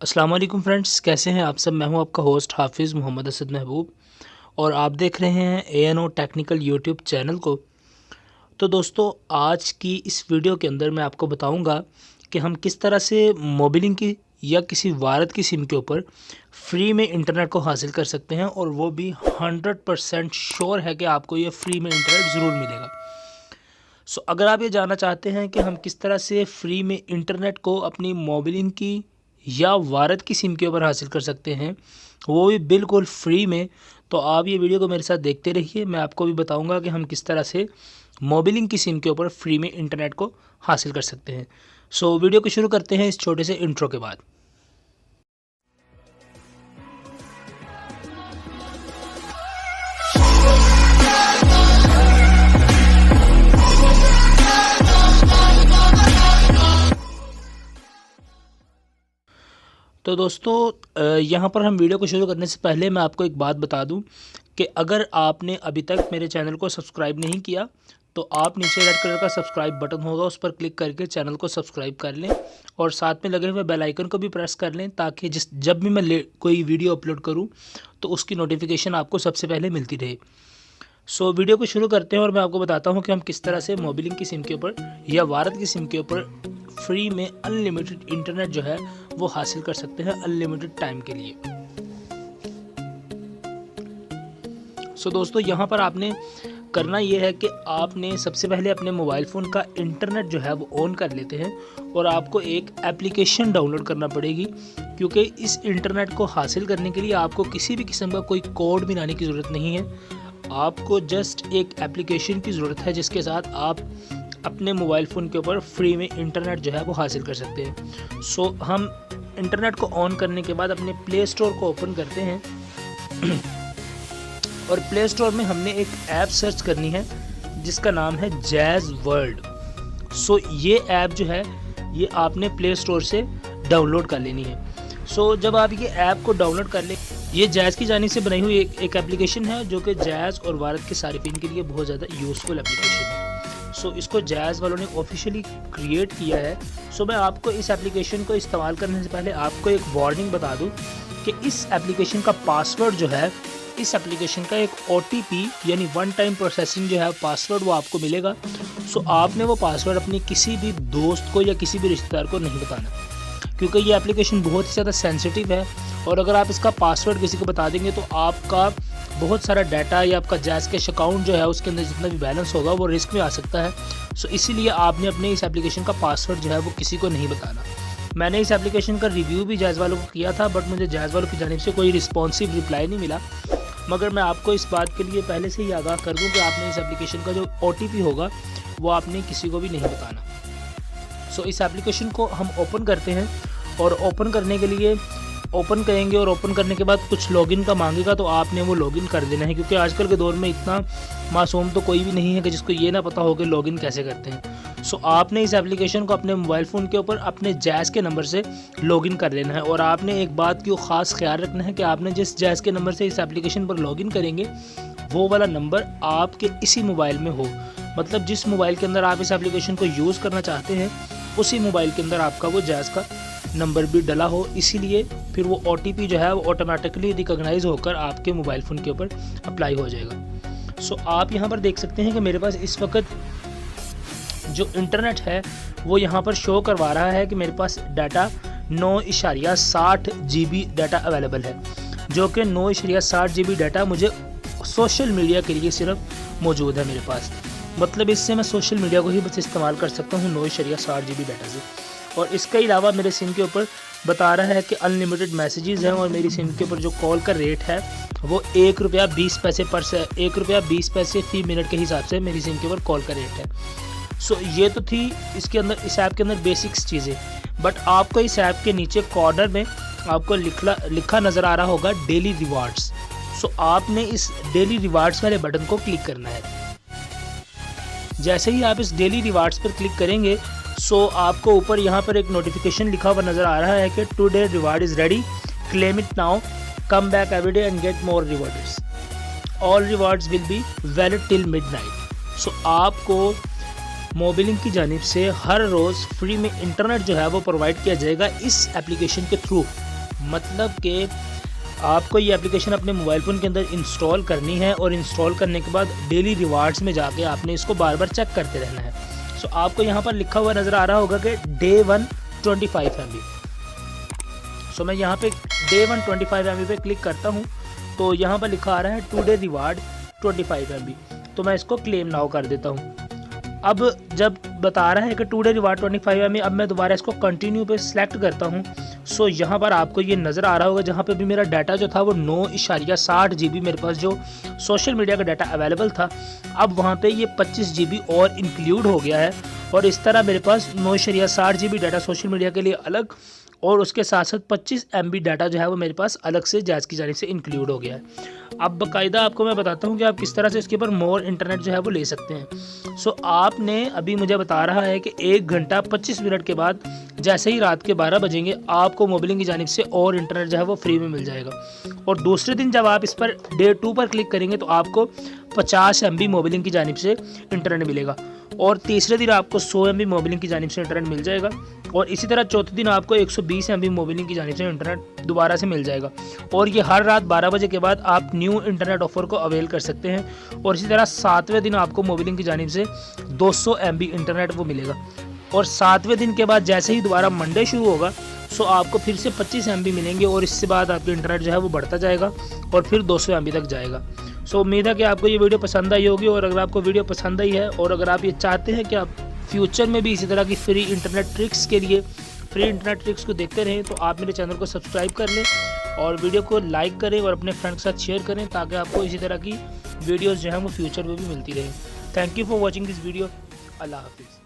अस्सलाम वालेकुम फ्रेंड्स, कैसे हैं आप सब। मैं हूं आपका होस्ट हाफिज़ मोहम्मद असद महबूब और आप देख रहे हैं ANO टेक्निकल यूट्यूब चैनल को। तो दोस्तों, आज की इस वीडियो के अंदर मैं आपको बताऊंगा कि हम किस तरह से मोबिलिंग की या किसी वारद की सिम के ऊपर फ्री में इंटरनेट को हासिल कर सकते हैं, और वो भी 100% श्योर है कि आपको ये फ्री में इंटरनेट ज़रूर मिलेगा। अगर आप ये जानना चाहते हैं कि हम किस तरह से फ्री में इंटरनेट को अपनी मोबिलिंग की या वारद की सिम के ऊपर हासिल कर सकते हैं, वो भी बिल्कुल फ्री में, तो आप ये वीडियो को मेरे साथ देखते रहिए। मैं आपको भी बताऊंगा कि हम किस तरह से मोबिलिंग की सिम के ऊपर फ्री में इंटरनेट को हासिल कर सकते हैं। वीडियो को शुरू करते हैं इस छोटे से इंट्रो के बाद। तो दोस्तों, यहाँ पर हम वीडियो को शुरू करने से पहले मैं आपको एक बात बता दूं कि अगर आपने अभी तक मेरे चैनल को सब्सक्राइब नहीं किया तो आप नीचे रेड कलर का सब्सक्राइब बटन होगा, उस पर क्लिक करके चैनल को सब्सक्राइब कर लें और साथ में लगे हुए बेल आइकन को भी प्रेस कर लें, ताकि जब भी मैं कोई वीडियो अपलोड करूँ तो उसकी नोटिफिकेशन आपको सबसे पहले मिलती रहे। वीडियो को शुरू करते हैं और मैं आपको बताता हूँ कि हम किस तरह से मोबिलिंग की सिम के ऊपर या वारद की सिम के ऊपर फ्री में अनलिमिटेड इंटरनेट जो है वो हासिल कर सकते हैं अनलिमिटेड टाइम के लिए। दोस्तों, यहाँ पर आपने करना ये है कि आपने सबसे पहले अपने मोबाइल फ़ोन का इंटरनेट जो है वो ऑन कर लेते हैं और आपको एक एप्लीकेशन डाउनलोड करना पड़ेगी, क्योंकि इस इंटरनेट को हासिल करने के लिए आपको किसी भी किस्म का कोई कोड बनाने की ज़रूरत नहीं है। आपको जस्ट एक एप्लीकेशन की ज़रूरत है जिसके साथ आप अपने मोबाइल फ़ोन के ऊपर फ्री में इंटरनेट जो है वो हासिल कर सकते हैं। हम इंटरनेट को ऑन करने के बाद अपने प्ले स्टोर को ओपन करते हैं और प्ले स्टोर में हमने एक ऐप सर्च करनी है जिसका नाम है जैज़ वर्ल्ड। ये ऐप जो है ये आपने प्ले स्टोर से डाउनलोड कर लेनी है। जब आप ये ऐप को डाउनलोड कर लें, ये जैज़ की जानिब से बनाई हुई एक एप्लीकेशन है जो कि जैज़ और वारद के सारिफिन के लिए बहुत ज़्यादा यूज़फुल एप्लीकेशन है। इसको जैज़ वालों ने ऑफिशियली क्रिएट किया है। मैं आपको इस एप्लीकेशन को इस्तेमाल करने से पहले आपको एक वार्निंग बता दूं कि इस एप्लीकेशन का पासवर्ड जो है, इस एप्लीकेशन का एक OTP यानी वन टाइम प्रोसेसिंग जो है पासवर्ड वो आपको मिलेगा। आपने वो पासवर्ड अपने किसी भी दोस्त को या किसी भी रिश्तेदार को नहीं बताना, क्योंकि ये एप्लीकेशन बहुत ही ज़्यादा सेंसिटिव है और अगर आप इसका पासवर्ड किसी को बता देंगे तो आपका बहुत सारा डाटा या आपका जैज़ कैश अकाउंट जो है उसके अंदर जितना भी बैलेंस होगा वो रिस्क में आ सकता है। इसीलिए आपने अपने इस एप्लीकेशन का पासवर्ड जो है वो किसी को नहीं बताना। मैंने इस एप्लीकेशन का रिव्यू भी जैज़ वालों को किया था, बट मुझे जैज़ वालों की जानिब से कोई रिस्पॉन्सिव रिप्लाई नहीं मिला। मगर मैं आपको इस बात के लिए पहले से ही आगाह कर दूँ कि आपने इस एप्लीकेशन का जो OTP होगा वो आपने किसी को भी नहीं बताना। इस एप्लीकेशन को हम ओपन करते हैं और ओपन करने के लिए ओपन करेंगे और ओपन करने के बाद कुछ लॉगिन का मांगेगा, तो आपने वो लॉगिन कर देना है, क्योंकि आजकल के दौर में इतना मासूम तो कोई भी नहीं है कि जिसको ये ना पता हो कि लॉगिन कैसे करते हैं। आपने इस एप्लीकेशन को अपने मोबाइल फ़ोन के ऊपर अपने जैज़ के नंबर से लॉगिन कर लेना है और आपने एक बात की ख़ास ख्याल रखना है कि आपने जिस जैज़ के नंबर से इस एप्लीकेशन पर लॉगिन करेंगे वो वाला नंबर आपके इसी मोबाइल में हो। मतलब जिस मोबाइल के अंदर आप इस एप्लीकेशन को यूज़ करना चाहते हैं उसी मोबाइल के अंदर आपका वो जैज़ का नंबर भी डला हो, इसीलिए फिर वो OTP जो है वो ऑटोमेटिकली रिकॉग्नाइज होकर आपके मोबाइल फ़ोन के ऊपर अप्लाई हो जाएगा। आप यहाँ पर देख सकते हैं कि मेरे पास इस वक्त जो इंटरनेट है वो यहाँ पर शो करवा रहा है कि मेरे पास डाटा 9.60 GB डाटा अवेलेबल है, जो कि 9.60 GB डाटा मुझे सोशल मीडिया के लिए सिर्फ मौजूद है मेरे पास। मतलब इससे मैं सोशल मीडिया को ही बस इस्तेमाल कर सकता हूँ 9.60 GB डाटा से। और इसके अलावा मेरे सिम के ऊपर बता रहा है कि अनलिमिटेड मैसेजेस हैं और मेरी सिम के ऊपर जो कॉल का रेट है वो ₹1.20 फ़ी मिनट के हिसाब से मेरी सिम के ऊपर कॉल का रेट है। ये तो थी इसके अंदर, इस ऐप के अंदर बेसिक्स चीज़ें, बट आपको इस ऐप के नीचे कॉर्नर में आपको लिखा नज़र आ रहा होगा डेली रिवार्ड्स। आपने इस डेली रिवार्ड्स वाले बटन को क्लिक करना है। जैसे ही आप इस डेली रिवार्ड्स पर क्लिक करेंगे आपको ऊपर यहाँ पर एक नोटिफिकेशन लिखा हुआ नज़र आ रहा है कि today reward is ready, claim it now, come back every day and get more rewards, all rewards will be valid till midnight. आपको मोबिलिंग की जानिब से हर रोज़ फ्री में इंटरनेट जो है वो प्रोवाइड किया जाएगा इस एप्लीकेशन के थ्रू। मतलब कि आपको ये एप्लीकेशन अपने मोबाइल फ़ोन के अंदर इंस्टॉल करनी है और इंस्टॉल करने के बाद डेली रिवार्ड्स में जाके आपने इसको बार बार चेक करते रहना है। सो आपको यहाँ पर लिखा हुआ नज़र आ रहा होगा कि Day 1 25 MB। सो मैं यहाँ पे Day 1 25 MB पे क्लिक करता हूँ तो यहाँ पर लिखा आ रहा है टुडे रिवार्ड 25 MB। तो मैं इसको क्लेम नाउ कर देता हूँ। अब जब बता रहा है कि टुडे रिवार्ड 25 MB, अब मैं दोबारा इसको कंटिन्यू पे सिलेक्ट करता हूँ। सो यहाँ पर आपको ये नज़र आ रहा होगा जहाँ पे भी मेरा डाटा जो था वो 9.60 GB मेरे पास जो सोशल मीडिया का डाटा अवेलेबल था, अब वहाँ पे ये 25 GB और इंक्लूड हो गया है। और इस तरह मेरे पास 9.60 GB डाटा सोशल मीडिया के लिए अलग और उसके साथ साथ 25 MB डाटा जो है वो मेरे पास अलग से जैज़ की जानिब से इंक्लूड हो गया है। अब बाकायदा आपको मैं बताता हूँ कि आप किस तरह से इसके ऊपर मोर इंटरनेट जो है वो ले सकते हैं। सो आपने अभी मुझे बता रहा है कि 1 घंटा 25 मिनट के बाद जैसे ही रात के 12 बजेंगे आपको मोबिलिंग की जानिब से और इंटरनेट जो है वो फ्री में मिल जाएगा। और दूसरे दिन जब आप इस पर Day 2 पर क्लिक करेंगे तो आपको 50 MB मोबिलिंग की जानिब से इंटरनेट मिलेगा और तीसरे दिन आपको 100 MB मोबिलिंग की जानिब से इंटरनेट मिल जाएगा और इसी तरह चौथे दिन आपको 120 MB मोबिलिंग की जानिब से इंटरनेट दोबारा से मिल जाएगा। और ये हर रात 12 बजे के बाद आप न्यू इंटरनेट ऑफर को अवेल कर सकते हैं। और इसी तरह 7वें दिन आपको मोबिलिंग की जानिब से 200 MB इंटरनेट वो मिलेगा और 7वें दिन के बाद जैसे ही दोबारा मंडे शुरू होगा सो आपको फिर से 25 MB मिलेंगे और इससे बाद आपका इंटरनेट जो है वो बढ़ता जाएगा और फिर 200 MB तक जाएगा। सो उम्मीद है कि आपको ये वीडियो पसंद आई होगी और अगर आपको वीडियो पसंद आई है और अगर आप ये चाहते हैं कि आप फ्यूचर में भी इसी तरह की फ्री इंटरनेट ट्रिक्स के लिए फ्री इंटरनेट ट्रिक्स को देखते रहें तो आप मेरे चैनल को सब्सक्राइब कर लें और वीडियो को लाइक करें और अपने फ्रेंड के साथ शेयर करें ताकि आपको इसी तरह की वीडियोज़ जो हैं वो फ्यूचर में भी मिलती रहें। Thank you for watching this video. अल्लाह हाफिज़।